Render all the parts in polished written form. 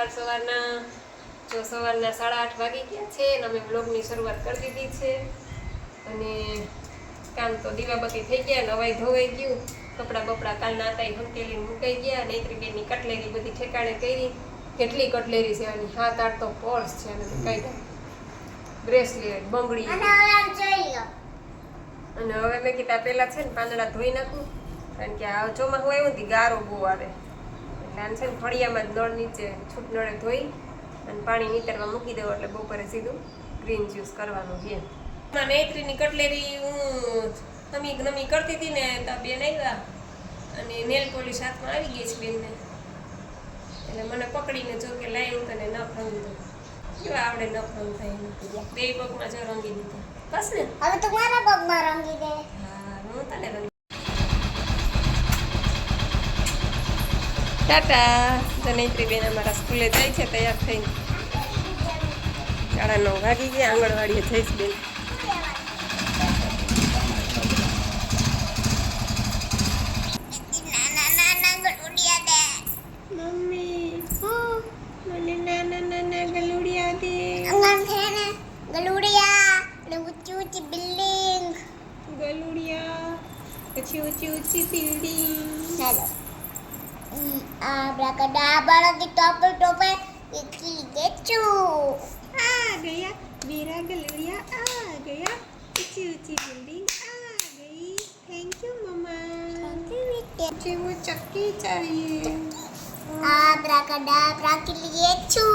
સવારના જો સવારના 8:30 વાગી ગયા છે અને અમે બ્લોગની શરૂઆત કરી દીધી છે અને કામ તો દીવાબત્તી થઈ ગયા, નવાઈ ધોવાઈ ગયું, કપડાં બપડા કાલ નાતાઈ હંકેલીને મુકાઈ ગયા, નૈત્રી બેનની કટલેરી બધી ઠેકાણે કરી. કેટલી કટલેરી છે આની, 7-8 તો પર્સ છે અને કઈ બ્રેસલેટ, બંગડી. અને હવે મેં કીધા પહેલાં છે ને પાંદડા ધોઈ નાખું, કારણ કે આ ચોમાસું આવ્યું ને ગારો બહુ આવે એટલે આને છે ને ફળિયામાં જ નળ નીચે છૂટ નળે ધોઈ અને પાણી નીતરવા મૂકી દઉં એટલે બપોરે સીધું ગ્રીન જ્યુસ કરવાનું છે. નૈત્રીની કટલેરી હું નમી કરતી હતી ને તો બેન આવ્યા અને નેલ પોલિશ હાથમાં આવી ગઈ છે બેનને, એટલે મને પકડીને જો કે લાઈ હું તને નખ રંગી દઉં. કેવા આવડે નખ રંગ થાય બે પગમાં જો રંગી દીધા બસ ને. હવે તો મારા પગમાં રંગી દે. હા હું તને રંગી. ટાટા. જનૈત્રી બેન અમારા સ્કૂલે જાય છે તૈયાર થઈને. 9:30 વાગી ગયા, આંગણવાડીએ જઈશ બેન. મમ્મી મને નાના ગલુડિયા દે. ગલુડિયા અને ઊંચી ઊંચી બિલ્ડિંગ. ગલુડિયા પછી ઊંચી બિલ્ડિંગ. ચાલો આબ્રાકડાબરા કી ટોપર ટોપર એકલી ગેચુ આ ગયા मेरा गलुड़िया आ गया, ऊंची बिल्डिंग आ गई. थैंक यू मम्मा. मुझे वो चक्की चाहिए. आब्राकडाबरा के लिए छू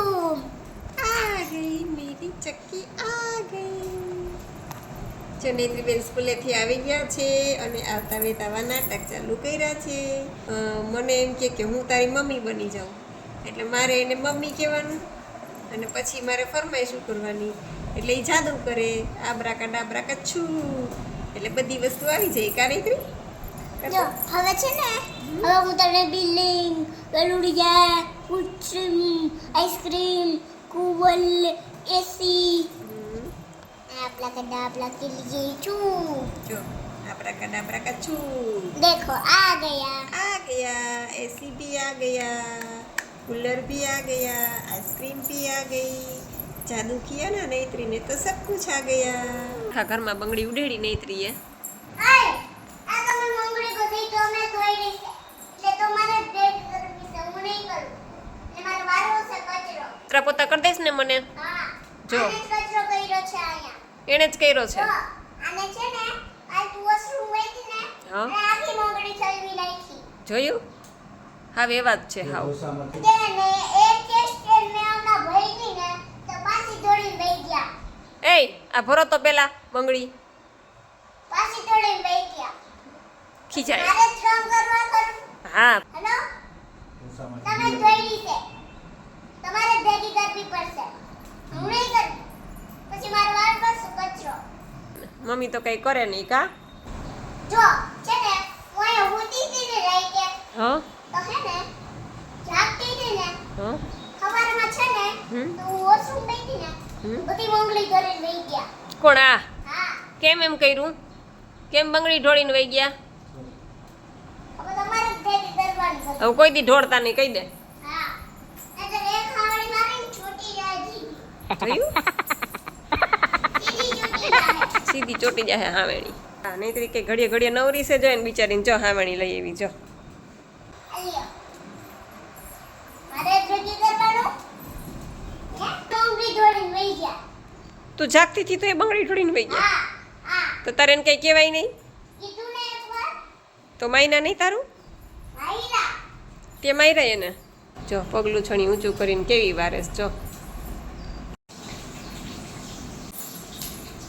आ गई मेरी चक्की आ गई. જનૈત્રીબેન સ્કૂલેથી આવી ગયા છે અને આવતા વેતાવા નાટક ચાલુ કર્યા છે. મને એમ કે હું તારી મમ્મી બની જાઉં, એટલે મારે એને મમ્મી કહેવાનું અને પછી મારે ફરમાઈશું કરવાની, એટલે એ જાદુ કરે આબ્રાકાડાબ્રાકા છું, એટલે બધી વસ્તુ આવી જાય. કારેત્રી જો હવે છે ને, હવે હું તને બિલ્ડિંગ, ગલુડિયા, ફૂટસ્ટ્રીમ, આઈસ્ક્રીમ, કુવલ, એસી आब्राकडाबरा के लिए छू. जो आब्राकडाबरा छू. देखो आ गया एसी भी आ गया, कूलर भी आ गया, आइसक्रीम भी आ गई. जादू किया ना नैत्री ने तो सब कुछ आ गया. आखा घરમાં બંગડી ઉડેડી નૈત્રીએ. આ તમે મંગળી કો થઈ તો મેં ધોઈ રહી છે, એટલે તો મારે ડેટ કરવી છે, હું નહીં કરું. એટલે મારો વારો છે કચરો. કચરા પોતા કરી દઈશ ને મને. હા જો. આને જ કચરો કર્યો છે અહીંયા. એણે જ કર્યો છે. જો આને છે ને આ વોશરૂમ વેચી ને હા. અને આખી મંગળી ચલવી નાખી. જોયું? હા એવા જ છે હાવ. તેને એક ટેસ્ટ મે આમના ભઈ ને તો પાછી દોડીને વઈ ગયા. એય આ ભરો તો પેલા બંગડી. પાછી દોડીને વઈ ગયા. ખીચાય. મારે શ્રમ કરવા કરું. હા. હેલો તમે જોઈ છે, તમારે ભેગી કરવી પડશે, હું નહીં કરું. પછી મારો વાર બસ કચરો. મમ્મી તો કઈ કરે નહીં કા. જો છે ને ઓય હોતી હતી ને રહી કે હા તો હે ને જાગતી હતી ને હા ખબરમાં છે ને તો હું વોશરૂમ બેઠી ને બધી મંગળી ઘરે લઈ ગયા. કોણ આ? હા કેમ એમ કર્યું? કેમ બંગડી ઢોળીને વઈ ગયા? હવે તમારે જ ભેગી કરવાની છે. હવે કોઈ દી ઢોળતા નહીં કહી દે. હા એટલે એક હાવડી મારીને છૂટી જાય જી. જોયું? સીધી છૂટી જાય. સીધી ચોટી જાય હાવેણી. હા નૈત્રી કે ઘડીએ ઘડીએ નવરી છે જોઈને બિચારીને જો હાવેણી લઈ આવી જો. અલ્યો મારે ભેગી કરવાનું હે મંગળી દોડીને વઈ ગયા. તું જાગતી હતી તો એ બંગડી ઢોળીને વઈ ગયા? હા હા તો તારે એને કઈ કહેવાય નહીં? કીધું ને એકવાર તો માયના નહીં તારું? આઈલા તે માર્યા એને. જો પગલું છણી ઊંચું કરીને કેવી વારેસ જો.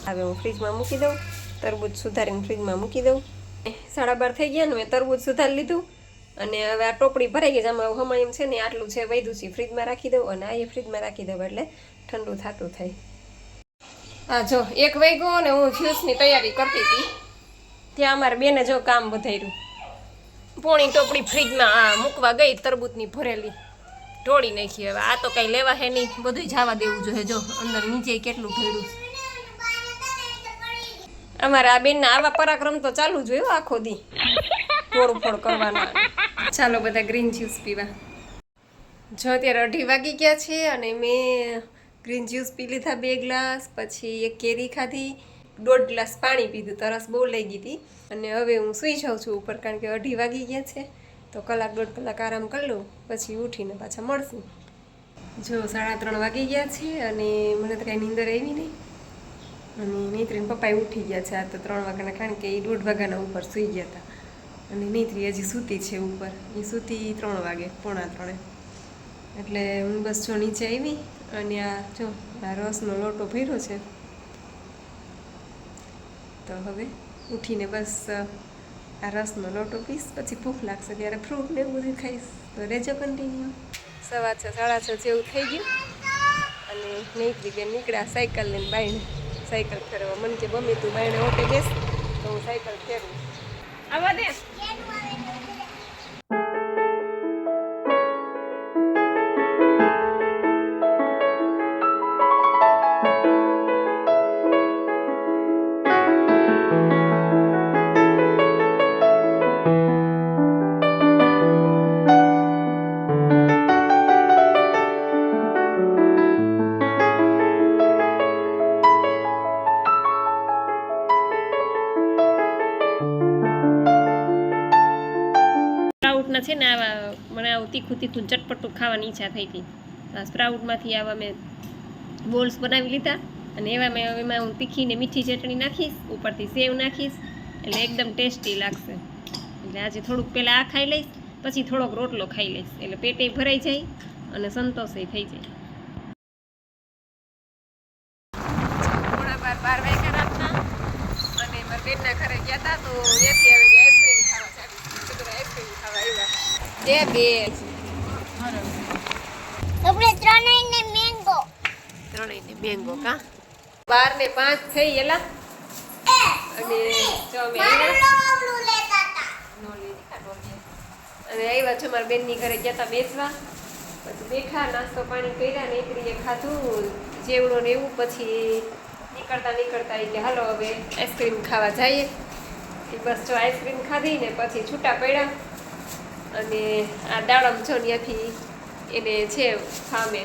હવે હું ફ્રીજમાં મૂકી દઉં, તરબૂચ સુધારીને ફ્રીજમાં મૂકી દઉં. 12:30 થઈ ગયા ને મેં તરબૂચ સુધારી લીધું અને હવે આ ટોપડી ભરાઈ ગઈ છે. આમાં હમણાં એમ છે ને આટલું છે વૈધું છે, ફ્રીજમાં રાખી દઉં અને આ એ ફ્રીજમાં રાખી દઉં એટલે ઠંડુ થતું થાય. હા જો 1 વાગ્યો અને હું જ્યુસની તૈયારી કરતી હતી ત્યાં અમારે બેને જો કામ વધાર્યું. પોણી ટોપડી ફ્રીજમાં આ મૂકવા ગઈ, તરબૂચની ભરેલી ઢોળી નાખી. હવે આ તો કઈ લેવા હે નહીં, બધું જવા દેવું જોઈએ. જો અંદર નીચે કેટલું ભર્યું. અમારે આ બેનના આવા પરાક્રમ તો ચાલુ જ હોય આખો દી, તોડફોડ કરવાના. ચાલો બધા ગ્રીન જ્યુસ પીવા. જો અત્યારે 2:30 વાગી ગયા છે અને મેં ગ્રીન જ્યુસ પી લીધા 2 ગ્લાસ, પછી એક કેરી ખાધી, 1.5 ગ્લાસ પાણી પીધું, તરસ બહુ લઈ ગઈ હતી. અને હવે હું સૂઈ જાઉં છું ઉપર, કારણ કે 2:30 વાગી ગયા છે. તો 1-1.5 કલાક આરામ કરી લઉં, પછી ઉઠીને પાછા મળશું. જો 3:30 વાગી ગયા છે અને મને તો કાંઈ નીંદર આવી નહીં. અને નૈત્રીને પપ્પાએ ઉઠી ગયા છે આ તો 3 વાગ્યાના, કારણ કે એ 1:30 વાગ્યાના ઉપર સૂઈ ગયા હતા. અને નૈત્રી હજી સૂતી છે ઉપર, એ સૂતી 3 વાગે, 2:45. એટલે હું બસ જો નીચે આવી અને આ જો આ રસનો લોટો ભર્યો છે. તો હવે ઉઠીને બસ આ રસનો લોટો પીશ, પછી ભૂખ લાગશે ત્યારે ફ્રૂટ ને એવું બધું ખાઈશ. તો રહેજો કન્ટિન્યુ. 6:30 7:30 જેવું થઈ ગયું અને નૈત્રી બેન નીકળ્યા સાયકલ લઈને બાઈને, સાયકલ ફેરવા. મને કે મમ્મી તું બાઈને ઓટે બેસ, તો હું સાયકલ ફેરવું. આવા દે. સ્પ્રાઉટના છે ને આવા મને આવું તીખું તીખું ચટપટું ખાવાની ઈચ્છા થઈ હતી. સ્પ્રાઉટમાંથી આવા મેં બોલ્સ બનાવી લીધા અને એમાં હું તીખી ને મીઠી ચટણી નાખીશ, ઉપરથી સેવ નાખીશ, એટલે એકદમ ટેસ્ટી લાગશે. એટલે આજે થોડુંક પહેલાં આ ખાઈ લઈશ, પછી થોડોક રોટલો ખાઈ લઈશ, એટલે પેટે ભરાઈ જાય અને સંતોષે થઈ જાય. 12:15 વાગ્યા રાતના અને મારા બેનના ઘરે ગયા હતા, તો ત્યાંથી હવે આઈસ્ક્રીમ ખાવા ચાલી, આઈસ્ક્રીમ ખાવા આવ્યા. બે આપણે ત્રણેયને મેંગો મેંગો કા 12 ને 5 થઈ એલા. અને જો અમે અને આવ્યા છો મારા બેનની ઘરે ગયા હતા બેસવા. પછી બેઠા, નાસ્તો પાણી કર્યા, નૈત્રીએ ખાધું જેવડો ને એવું. પછી નીકળતા કે હાલો હવે આઈસ્ક્રીમ ખાવા જઈએ. બસ જો આઈસ્ક્રીમ ખાધી ને પછી છૂટા પડ્યા. અને આ દાડમ જો ત્યાંથી એને છે ફામે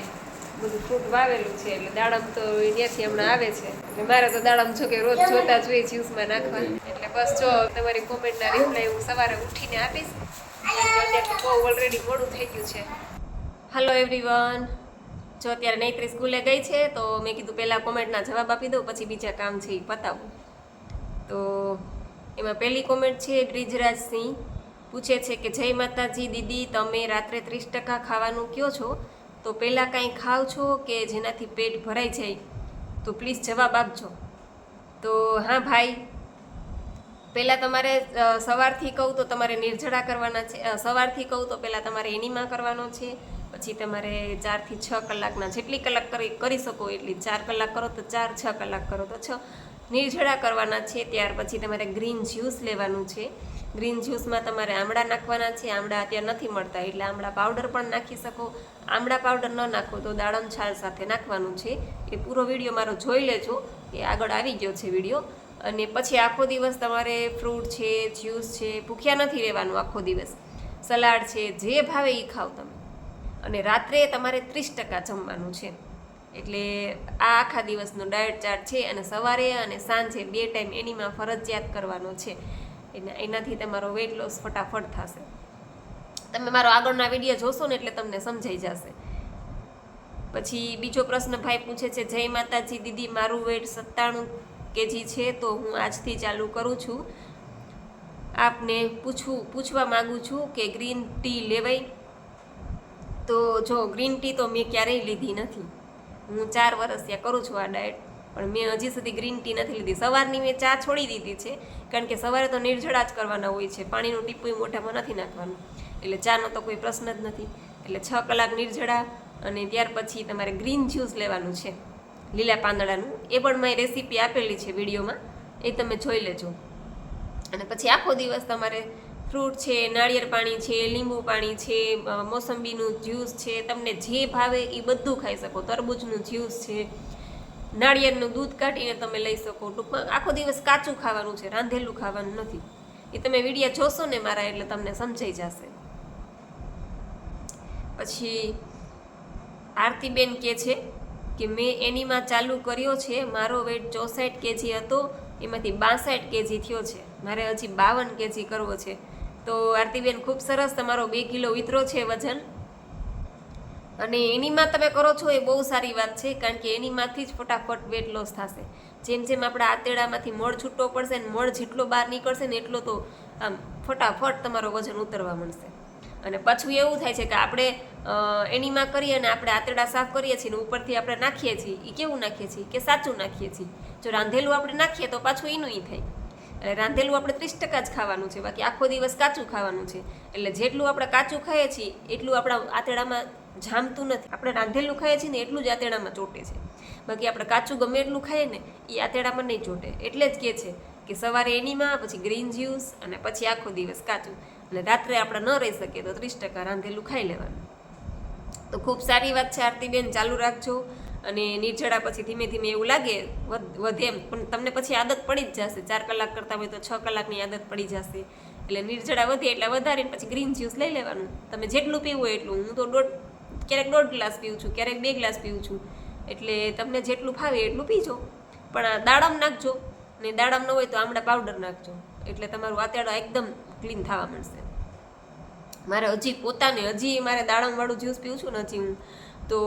બધું ફ્રૂટ વાવેલું છે, એટલે દાડમ તો ત્યાંથી હમણાં આવે છે. એટલે મારે તો દાડમ જો કે રોજ જોતા જોઈએ જ્યુસમાં નાખવા. એટલે બસ જો તમારી કોમેન્ટના રિપ્લાય હું સવારે ઉઠીને આપીશ, અત્યારે તો બહુ ઓલરેડી મોડું થઈ ગયું છે. હલો એવરીવન, જો અત્યારે નૈત્રી સ્કૂલે ગઈ છે, તો મેં કીધું પહેલાં કોમેન્ટના જવાબ આપી દઉં, પછી બીજા કામ છે એ પતાવું. તો એમાં પહેલી કોમેન્ટ છે બ્રિજરાજસિંહ, પૂછે છે કે જય માતાજી દીદી, તમે રાત્રે 30% ખાવાનું કહો છો, તો પહેલાં કાંઈ ખાવ છો કે જેનાથી પેટ ભરાઈ જાય? તો પ્લીઝ જવાબ આપજો. તો હા ભાઈ, પહેલાં તમારે સવારથી કહું તો તમારે નિર્જળા કરવાના છે. સવારથી કહું તો પહેલાં તમારે એનીમા કરવાનો છે. પછી તમારે 4 થી 6 કલાકના જેટલી કલાક કરી શકો એટલી, 4 કલાક કરો તો 4, 6 કલાક કરો તો 6 નિર્જળા કરવાના છે. ત્યાર પછી તમારે ગ્રીન જ્યુસ લેવાનું છે. ગ્રીન જ્યુસમાં તમારે આમળા નાખવાના છે. આમળા અત્યારે નથી મળતા, એટલે આમળા પાવડર પણ નાખી શકો. આમળા પાવડર ન નાખો તો દાડમ છાલ સાથે નાખવાનું છે. એ પૂરો વિડીયો મારો જોઈ લેજો, એ આગળ આવી ગયો છે વિડીયો. અને પછી આખો દિવસ તમારે ફ્રૂટ છે, જ્યુસ છે, ભૂખ્યા નથી રહેવાનું આખો દિવસ. સલાડ છે, જે ભાવે એ ખાઓ તમે. અને રાત્રે તમારે 30% જમવાનું છે. એટલે આ આખા દિવસનો ડાયટ ચાર્ટ છે. અને સવારે અને સાંજે 2 ટાઈમ એનીમાં ફરજિયાત કરવાનો છે. એનાથી તમારો વેઇટ લોસ ફટાફટ થશે. તમે મારો આગળના વિડીયો જોશો ને એટલે તમને સમજાઈ જશે. પછી બીજો પ્રશ્ન ભાઈ પૂછે છે, જય માતાજી દીદી, મારું વેઇટ 97 kg છે, તો હું આજથી ચાલુ કરું છું. આપને પૂછવા માગું છું કે ગ્રીન ટી લેવાય? તો જો ગ્રીન ટી તો મેં ક્યારેય લીધી નથી. હું 4 વર્ષ ત્યાં કરું છું આ ડાયટ, પણ મેં હજી સુધી ગ્રીન ટી નથી લીધી. સવારની મેં ચા છોડી દીધી છે, કારણ કે સવારે તો નિર્જળા જ કરવાના હોય છે, પાણીનું ટીપું મોઢામાં નથી નાખવાનું, એટલે ચાનો તો કોઈ પ્રશ્ન જ નથી. એટલે 6 કલાક નિર્જળા, અને ત્યાર પછી તમારે ગ્રીન જ્યુસ લેવાનું છે, લીલા પાંદડાનું. એ પણ મારી રેસીપી આપેલી છે વિડીયોમાં, એ તમે જોઈ લેજો. અને પછી આખો દિવસ તમારે ફ્રૂટ છે, નાળિયેર પાણી છે, લીંબુ પાણી છે, મોસંબીનું જ્યુસ છે, તમને જે ભાવે એ બધું ખાઈ શકો. તરબૂચનું જ્યુસ છે, નાળિયેરનું દૂધ કાઢીને તમે લઈ શકો. ટૂંકમાં આખો દિવસ કાચું ખાવાનું છે, રાંધેલું ખાવાનું નથી. એ તમે વિડીયો જોશો ને મારા, એટલે તમને સમજાઈ જશે. પછી આરતીબેન કહે છે કે મેં એનીમાં ચાલુ કર્યો છે, મારો વેટ 64 કેજી હતો, એમાંથી 62 કેજી થયો છે, મારે હજી 52 કેજી કરવો છે. તો આરતીબેન ખૂબ સરસ, તમારો 2 કિલો વિતરો છે વજન. અને એનીમાં તમે કરો છો એ બહુ સારી વાત છે, કારણ કે એનીમાંથી જ ફટાફટ વેટ લોસ થશે. જેમ જેમ આપણા આંતરડામાંથી મળ છૂટવો પડશે ને મળ જેટલો બહાર નીકળશે ને એટલો તો આમ ફટાફટ તમારો વજન ઉતરવા મળશે. અને પાછું એવું થાય છે કે આપણે એનીમાં કરીએ અને આપણે આંતરડા સાફ કરીએ છીએ ને ઉપરથી આપણે નાખીએ છીએ, એ કેવું નાખીએ છીએ કે સાચું નાખીએ છીએ. જો રાંધેલું આપણે નાખીએ તો પાછું એનું ઈ થાય. એટલે રાંધેલું આપણે 30% જ ખાવાનું છે, બાકી આખો દિવસ કાચું ખાવાનું છે. એટલે જેટલું આપણે કાચું ખાઈએ છીએ એટલું આપણા આંતરડામાં જામતું નથી. આપણે રાંધેલું ખાઈએ છીએ ને એટલું જ આંતરડામાં ચોટે છે, બાકી આપણે કાચું ગમે એટલું ખાઈએ ને એ આંતરડામાં નહીં ચોટે. એટલે જ કહે છે કે સવારે એનીમાં, પછી ગ્રીન જ્યુસ અને પછી આખો દિવસ કાચું, અને રાત્રે આપણે ન રહી શકીએ તો 30% રાંધેલું ખાઈ લેવાનું. તો ખૂબ સારી વાત છે આરતીબેન, ચાલુ રાખજો. અને નિર્જળા પછી ધીમે ધીમે એવું લાગે વધે એમ, પણ તમને પછી આદત પડી જ જશે. 4 કલાક કરતા હોય તો 6 કલાકની આદત પડી જશે. એટલે નિર્જળા વધે એટલે વધારીને પછી ગ્રીન જ્યુસ લઈ લેવાનું. તમે જેટલું પીવું હોય એટલું. હું તો ક્યારેક 1.5 ગ્લાસ પીવું છું, ક્યારેક 2 ગ્લાસ પીવું છું. એટલે તમને જેટલું ફાવે એટલું પીજો. પણ દાડમ નાખજો, ને દાડમ ન હોય તો આમળા પાવડર નાખજો, એટલે તમારું આંતરડા એકદમ ક્લીન થવા મળશે. મારે હજી મારે દાડમવાળું જ્યુસ પીવું છું ને હજી હું, તો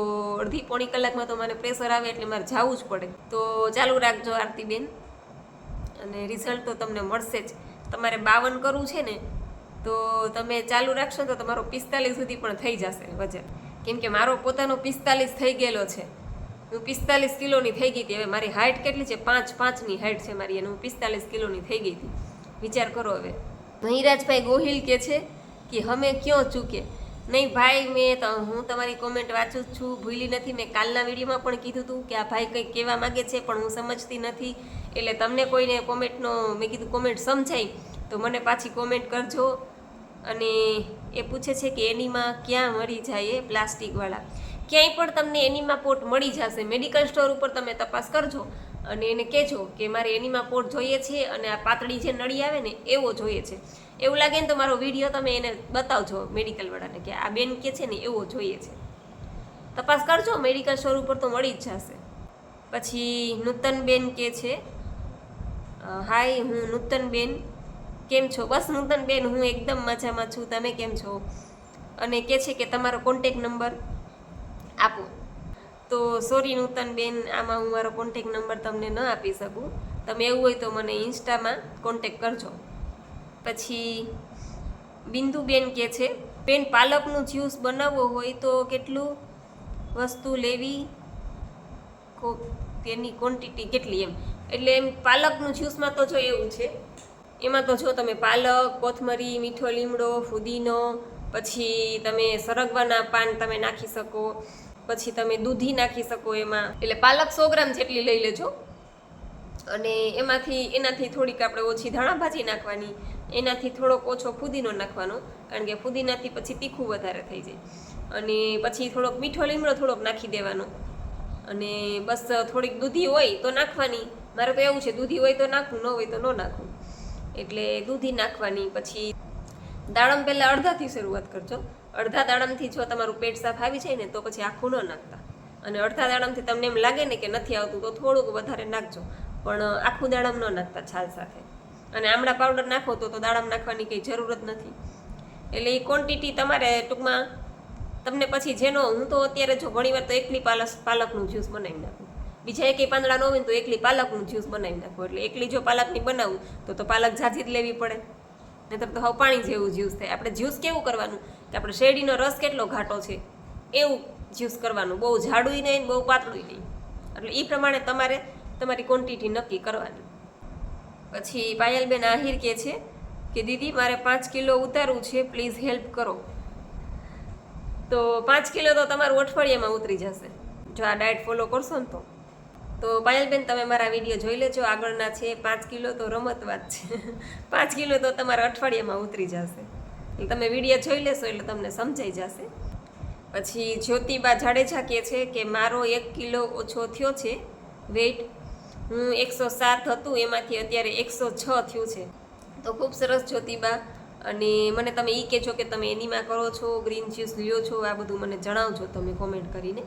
અડધી પોણી કલાકમાં તો મને પ્રેશર આવે એટલે મારે જવું જ પડે. તો ચાલુ રાખજો આરતીબેન, અને રિઝલ્ટ તો તમને મળશે જ. તમારે 52 કરવું છે ને તો તમે ચાલુ રાખશો તો તમારો 45 સુધી પણ થઈ જશે વજન. કેમ કે મારો પોતાનો 45 થઈ ગયેલો છે. હું 45 કિલોની થઈ ગઈ હતી. હવે મારી હાઇટ કેટલી છે? 5'5" હાઇટ છે મારી, અને હું 45 કિલોની થઈ ગઈ હતી. વિચાર કરો. હવે મહિરાજભાઈ ગોહિલ કે છે કે હમે ક્યાં ચૂકે નહીં. ભાઈ હું તમારી કોમેન્ટ વાંચું જ છું, ભૂલી નથી. મેં કાલના વિડીયોમાં પણ કીધું હતું કે આ ભાઈ કંઈક કહેવા માગે છે પણ હું સમજતી નથી. એટલે તમને કોઈને કોમેન્ટનો મેં કીધું કોમેન્ટ સમજાય તો મને પાછી કોમેન્ટ કરજો. અને એ પૂછે છે કે એનીમાં ક્યાં મળી જાય એ પ્લાસ્ટિકવાળા? ક્યાંય પણ તમને એનીમાં પોટ મળી જશે. મેડિકલ સ્ટોર ઉપર તમે તપાસ કરજો અને એને કહેજો કે મારે એનીમાં પોટ જોઈએ છે અને આ પાતળી જે નળી આવે ને એવો જોઈએ છે. એવું લાગે ને તો મારો વિડીયો તમે એને બતાવજો મેડિકલવાળાને કે આ બેન કે છે ને એવો જોઈએ છે. તપાસ કરજો, મેડિકલ સ્ટોર ઉપર તો મળી જ જશે. પછી નૂતનબેન કે છે, હાય હું નૂતનબેન, કેમ છો? બસ નૂતનબેન હું એકદમ મજામાં છું, તમે કેમ છો? અને કહે છે કે તમારો કોન્ટેક નંબર આપો. તો સોરી નૂતનબેન, આમાં હું મારો કોન્ટેક નંબર તમને ન આપી શકું. તમે એવું હોય તો મને ઇન્સ્ટામાં કોન્ટેક કરજો. પછી બિંદુબેન કહે છે, બેન પાલકનું જ્યુસ બનાવવો હોય તો કેટલું વસ્તુ લેવી, તેની ક્વોન્ટિટી કેટલી? એમ એટલે એમ પાલકનું જ્યુસમાં તો જો એવું છે, એમાં તો જો તમે પાલક, કોથમરી, મીઠો લીમડો, ફુદીનો, પછી તમે સરગવાના પાન તમે નાખી શકો, પછી તમે દૂધી નાખી શકો એમાં. એટલે પાલક 100 ગ્રામ જેટલી લઈ લેજો. અને એનાથી થોડીક આપણે ઓછી ધાણા ભાજી નાખવાની, એનાથી થોડોક ઓછો ફુદીનો નાખવાનો, કારણ કે ફુદીનાથી પછી તીખું વધારે થઈ જાય. અને પછી થોડોક મીઠો લીમડો થોડોક નાખી દેવાનો, અને બસ થોડીક દૂધી હોય તો નાખવાની. મારે તો એવું છે, દૂધી હોય તો નાખવું, ન હોય તો ન નાખવું. એટલે દૂધી નાખવાની. પછી દાડમ પહેલાં અડધાથી શરૂઆત કરજો. અડધા દાડમથી જો તમારું પેટ સાફ આવી જાય ને તો પછી આખું ન નાખતા. અને અડધા દાડમથી તમને એમ લાગે ને કે નથી આવતું તો થોડુંક વધારે નાખજો, પણ આખું દાડમ ન નાખતા છાલ સાથે. અને આમળા પાવડર નાખો તો દાડમ નાખવાની કંઈ જરૂર જ નથી. એટલે એ ક્વોન્ટિટી તમારે ટૂંકમાં તમને પછી જેનો, હું તો અત્યારે જો ઘણીવાર તો એકલી પાલકનું જ્યુસ બનાવી નાખું. બીજા એકેય પાંદડા ન હોય ને તો એકલી પાલકનું જ્યુસ બનાવી નાખું. એટલે એકલી જો પાલકની બનાવું તો પાલક ઝાઝી જ લેવી પડે, નહીંતર તો હવે પાણી જેવું જ્યુસ થાય. આપણે જ્યુસ કેવું કરવાનું કે આપણે શેરડીનો રસ કેટલો ઘાટો છે એવું જ્યુસ કરવાનું, બહુ જાડું નહીં, બહુ પાતળું નહીં. એટલે એ પ્રમાણે તમારે તમારી ક્વોન્ટિટી નક્કી કરવાની. પછી પાયલબેન આહિર કહે છે કે દીદી મારે 5 કિલો ઉતારવું છે, પ્લીઝ હેલ્પ કરો. તો 5 કિલો તો તમારું અઠવાડિયામાં ઉતરી જશે જો આ ડાયટ ફોલો કરશો ને તો પાયલબેન તમે મારા વિડીયો જોઈ લેજો, આગળના છે. 5 કિલો તો રમત વાત છે. 5 કિલો તો તમારા અઠવાડિયામાં ઉતરી જશે. એટલે તમે વિડીયો જોઈ લેશો એટલે તમને સમજાઈ જશે. પછી જ્યોતિબા જાડેજા કહે છે કે મારો 1 કિલો ઓછો થયો છે વેઇટ. હું 107 હતું, એમાંથી અત્યારે 106 થયું છે. તો ખૂબ સરસ જ્યોતિબા, અને મને તમે એ કહેજો કે તમે એનીમાં કરો છો, ગ્રીન જ્યુસ લ્યો છો, આ બધું મને જણાવજો તમે કોમેન્ટ કરીને.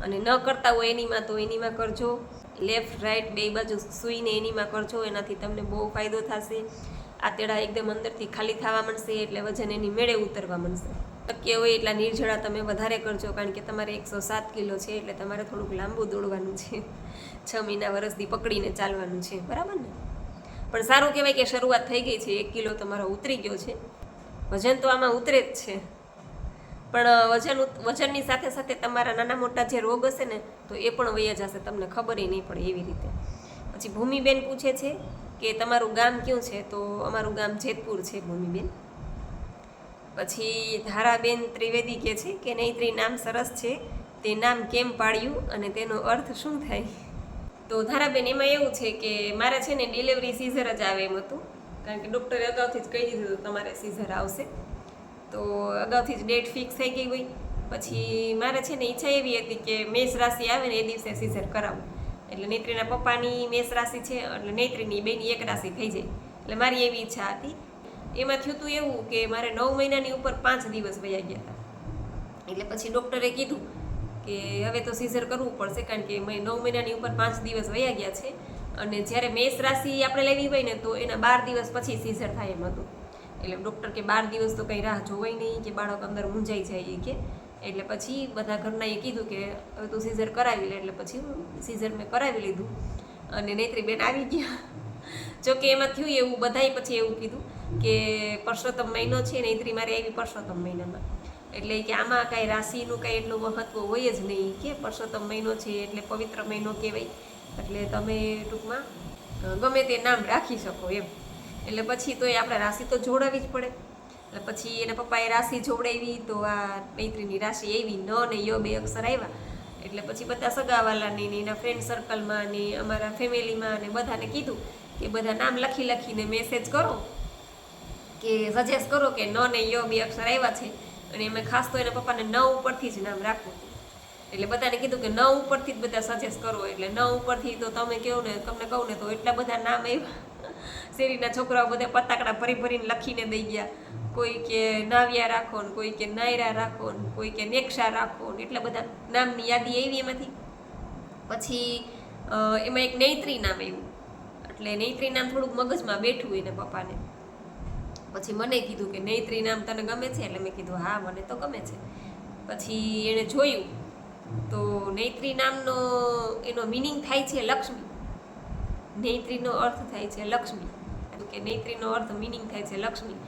અને ન કરતા હોય એનીમાં તો એનીમાં કરજો. લેફ્ટ રાઈટ બે બાજુ સૂઈને એનીમાં કરજો, એનાથી તમને બહુ ફાયદો થશે. આંતરડા એકદમ અંદરથી ખાલી થવા માંડશે, એટલે વજન એની મેળે ઉતરવા માંડશે. શક્ય હોય એટલા નિર્જળા તમે વધારે કરજો, કારણ કે તમારે 107 કિલો છે, એટલે તમારે થોડુંક લાંબુ દોડવાનું છે. 6 મહિના વર્ષથી પકડીને ચાલવાનું છે, બરાબર ને? પણ સારું કહેવાય કે શરૂઆત થઈ ગઈ છે, 1 કિલો તમારો ઉતરી ગયો છે. વજન તો આમાં ઉતરે જ છે, પણ વજનની સાથે સાથે તમારા નાના મોટા જે રોગ હશે ને તો એ પણ વયા જશે, તમને ખબર નહીં પડે એવી રીતે. પછી ભૂમિબેન પૂછે છે કે તમારું ગામ ક્યું છે? તો અમારું ગામ જેતપુર છે ભૂમિબેન. પછી ધારાબેન ત્રિવેદી કહે છે કે નૈત્રી નામ સરસ છે, તે નામ કેમ પાડ્યું અને તેનો અર્થ શું થાય? તો ધારાબેન એમાં એવું છે કે મારે છે ને ડિલિવરી સીઝર જ આવે એમ હતું, કારણ કે ડૉક્ટરે અગાઉથી જ કહી દીધું હતું તમારે સીઝર આવશે, તો અગાઉથી જ ડેટ ફિક્સ થઈ ગઈ હોય. પછી મારે છે ને ઈચ્છા એવી હતી કે મેષ રાશિ આવે ને એ દિવસે સીઝર કરાવું, એટલે નૈત્રીના પપ્પાની મેષ રાશિ છે, એટલે નૈત્રીની બેની એક રાશિ થઈ જાય, એટલે મારી એવી ઈચ્છા હતી. એમાં થયું હતું એવું કે મારે 9 મહિનાની ઉપર 5 દિવસ વયા ગયા હતા, એટલે પછી ડૉક્ટરે કીધું કે હવે તો સીઝર કરવું પડશે, કારણ કે 9 મહિનાની ઉપર 5 દિવસ વયા ગયા છે, અને જ્યારે મેષ રાશિ આપણે લેવી હોય ને તો એના 12 દિવસ પછી સીઝર થાય એમ હતું. એટલે ડૉક્ટર કે 12 દિવસ તો કંઈ રાહ જોવાય નહીં, કે બાળક અંદર મૂંઝાઈ જાય કે. એટલે પછી બધા ઘરના એ કીધું કે હવે તું સીઝર કરાવી લે, એટલે પછી સીઝર મેં કરાવી લીધું અને નૈત્રીબેન આવી ગયા. જોકે એમાં થયું એવું, બધાએ પછી એવું કીધું કે પરસોત્તમ મહિનો છે, નૈત્રી મારે આવી પરસોત્તમ મહિનામાં, એટલે કે આમાં કાંઈ રાશિનું કાંઈ એટલું મહત્વ હોય જ નહીં, કે પરસોત્તમ મહિનો છે એટલે પવિત્ર મહિનો કહેવાય, એટલે તમે ટૂંકમાં ગમે તે નામ રાખી શકો એમ. એટલે પછી તો એ આપણે રાશિ તો જોડાવી જ પડે. એટલે પછી એના પપ્પાએ રાશિ જોડાવી, તો આ નૈત્રીની રાશિ એવી ન ને ય 2 અક્ષર આવ્યા, એટલે પછી બધા સગાવાલાની ને એના ફ્રેન્ડ સર્કલમાં ને અમારા ફેમિલીમાં ને બધાને કીધું કે બધા નામ લખીને મેસેજ કરો, કે સજેસ્ટ કરો કે ન ને ય 2 અક્ષર આવ્યા છે, અને એમાં ખાસ તો એના પપ્પાને ન ઉપરથી જ નામ રાખવું. એટલે બધાને કીધું કે ન ઉપરથી જ બધા સજેસ્ટ કરો, એટલે ન ઉપરથી તો તમે કહો ને, તમને કહું ને તો એટલા બધા નામ આવ્યા. શેરીના છોકરાઓ બધા પતાકડા ભરીને લખીને દઈ ગયા, કોઈ કે નાવ્યા રાખો ને, કોઈ કે નાયરા રાખો ને, કોઈ કે નેક્ષા રાખો ને, એટલા બધા નામની યાદી આવી એમાંથી. પછી એમાં એક નૈત્રી નામ આવ્યું, એટલે નૈત્રી નામ થોડુંક મગજમાં બેઠું એને પપ્પાને. પછી મને કીધું કે નૈત્રી નામ તને ગમે છે? એટલે મેં કીધું હા મને તો ગમે છે. પછી એણે જોયું તો નૈત્રી નામનો એનો મિનિંગ થાય છે લક્ષ્મી. નૈત્રીનો અર્થ થાય છે લક્ષ્મી, કે નૈત્રીનો અર્થ મિનિંગ થાય છે લક્ષ્મી.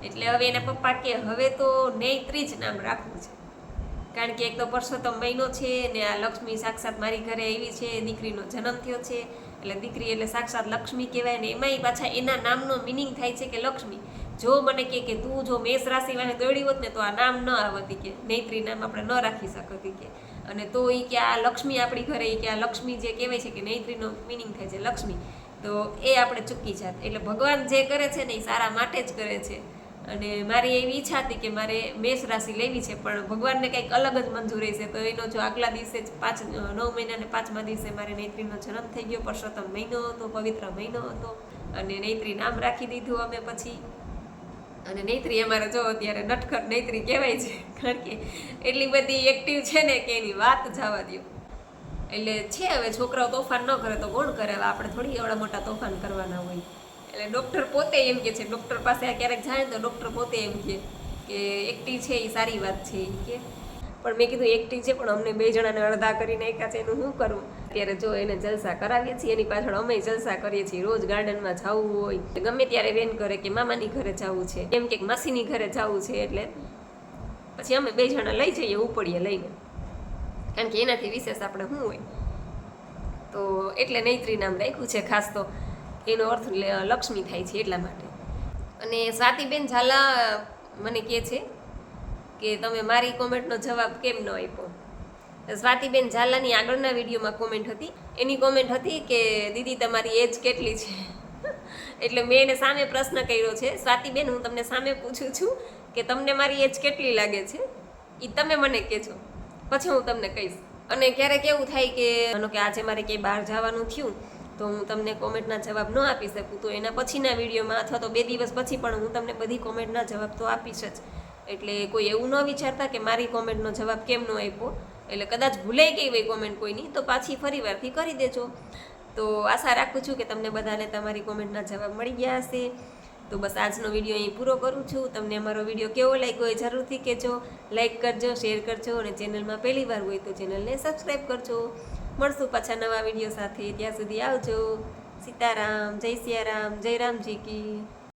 એટલે હવે એના પપ્પા કે હવે તો નૈત્રી જ નામ રાખવું છે, કારણ કે એક તો પરસોત્તમ મહિનો છે ને આ લક્ષ્મી સાક્ષાત મારી ઘરે આવી છે, દીકરીનો જન્મ થયો છે, એટલે દીકરી એટલે સાક્ષાત લક્ષ્મી કહેવાય ને. એમાંય પાછા એના નામનો મિનિંગ થાય છે કે લક્ષ્મી. જો મને કે તું જો મેષ રાશિ વાળે દોડી હોત ને તો આ નામ ન આવતી, કે નૈત્રી નામ આપણે ન રાખી શકતી કે. અને તો એ કે આ લક્ષ્મી આપણી ઘરે, કે આ લક્ષ્મી જે કહેવાય છે કે નૈત્રીનો મિનિંગ થાય છે લક્ષ્મી, તો એ આપણે ચૂકી જાત. એટલે ભગવાન જે કરે છે ને એ સારા માટે જ કરે છે. અને મારી એવી ઈચ્છા હતી કે મારે મેષ રાશિ લેવી છે, પણ ભગવાનને કંઈક અલગ જ મંજૂરી છે. તો એનો જો આગલા દિવસે જ 9 મહિના ને 5મા દિવસે મારે નૈત્રીનો જન્મ થઈ ગયો, પરસોત્તમ મહિનો હતો, પવિત્ર મહિનો હતો, અને નૈત્રી નામ રાખી દીધું અમે પછી. અને નૈત્રી અમારે જો અત્યારે નટખટ નૈત્રી કહેવાય છે, કારણ કે એટલી બધી એક્ટિવ છે ને કે એની વાત જવા દો. એટલે છે હવે છોકરાઓ તોફાન ન કરે તો કોણ કરે? હવે આપણે થોડી એવડા મોટા તોફાન કરવાના હોય. એટલે ડૉક્ટર પોતે એમ કે છે, ડૉક્ટર પાસે ક્યારેક જાય તો ડૉક્ટર પોતે એમ કે એક્ટિવ છે એ સારી વાત છે એ કે. પણ મેં કીધું એક્ટિવ છે પણ અમને 2 જણાને અડધા કરી નાખ્યા છે, એનું શું કરવું? અત્યારે જો એને જલસા કરાવીએ છીએ, એની પાછળ અમે જલસા કરીએ છીએ. રોજ ગાર્ડનમાં જવું હોય, ગમે ત્યારે વેન કરે કે મામાની ઘરે જવું છે, એમ કે માસીની ઘરે જવું છે, એટલે પછી અમે 2 જણા લઈ જઈએ ઉપડીએ લઈને, કારણ કે એનાથી વિશેષ આપણે શું હોય. તો એટલે નૈત્રી નામ રાખ્યું છે. ખાસ તો એનો અર્થ લક્ષ્મી થાય છે એટલા માટે. અને સ્વાતિબેન ઝાલા મને કહે છે કે તમે મારી કોમેન્ટનો જવાબ કેમ ન આપ્યો. સ્વાતિબેન ઝાલાની આગળના વિડીયોમાં કોમેન્ટ હતી, એની કોમેન્ટ હતી કે દીદી તમારી એજ કેટલી છે? એટલે મેં એને સામે પ્રશ્ન કર્યો છે, સ્વાતિબેન હું તમને સામે પૂછું છું કે તમને મારી એજ કેટલી લાગે છે એ તમે મને કહેજો, પછી હું તમને કહીશ. અને ક્યારેક એવું થાય કે માનો કે આજે મારે ક્યાંય બહાર જવાનું થયું તો હું તમને કોમેન્ટના જવાબ ન આપી શકું તો એના પછીના વિડીયોમાં અથવા તો 2 દિવસ પછી પણ હું તમને બધી કોમેન્ટના જવાબ તો આપીશ જ. એટલે કોઈ એવું ન વિચારતા કે મારી કોમેન્ટનો જવાબ કેમ ન આપ્યો, એટલે કદાચ ભૂલાઈ ગઈ હોય કોમેન્ટ કોઈની તો પાછી ફરીવારથી કરી દેજો. તો આશા રાખું છું કે તમને બધાને તમારી કોમેન્ટના જવાબ મળી ગયા હશે. તો બસ આજનો વિડીયો અહીં પૂરો કરું છું. તમને અમારો વિડીયો કેવો લાગ્યો એ જરૂરથી કહેજો. લાઈક કરજો, શેર કરજો અને ચેનલમાં પહેલી વાર હોય તો ચેનલને સબસ્ક્રાઈબ કરજો. મળશું પાછા નવા વિડીયો સાથે. ત્યાં સુધી આવજો. સીતારામ, જય સિયારામ, જય રામજી કી.